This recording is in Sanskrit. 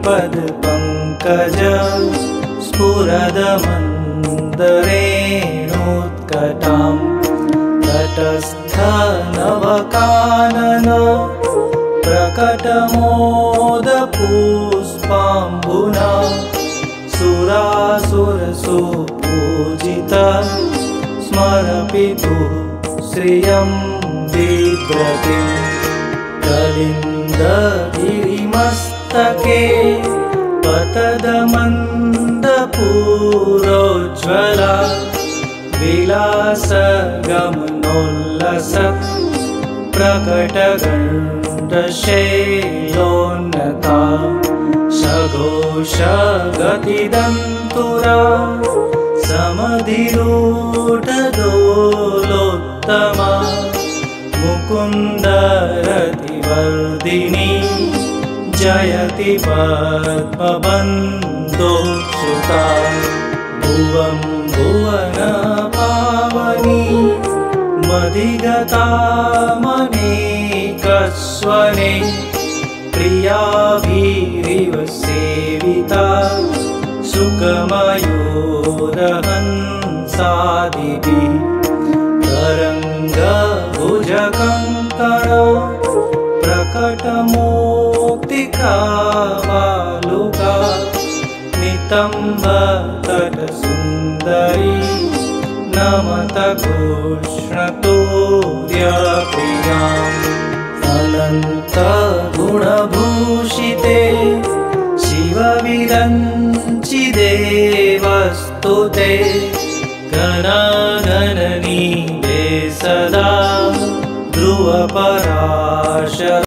पदपङ्कज स्फुरदमन्दरेणोत्कटां तटस्थनवकानन प्रकटमोदपुष्पाम्बुना सुरासुरसुपूजिता स्मरपितुः श्रियं बिभ्रतिं कलिन्दगिरिमस्तके पतदमन्दपूरोज्ज्वला विलासगमनोल्लसत् प्रकटगण्डशैलोन्नता सघोषगतिदन्तुरा समधिरूढदोलोत्तमा मुकुन्दरतिवर्धिनी जयति पद्मबन्धोत्सुता भुवं भुवनपावनी मधिगतामनेकस्वने प्रियाभिरिव सेविता सुखमयूरहंसादिभिः तरङ्गभुजकङ्कण प्रकटमूर्तिकावालुका नितम्बतटसुन्दरी नमत कृष्णतुर्यप्रियाम् अनन्तगुणभूषिते शिवविरञ्चिते वस्तुते घनाघननीले सदा ध्रुवपराशर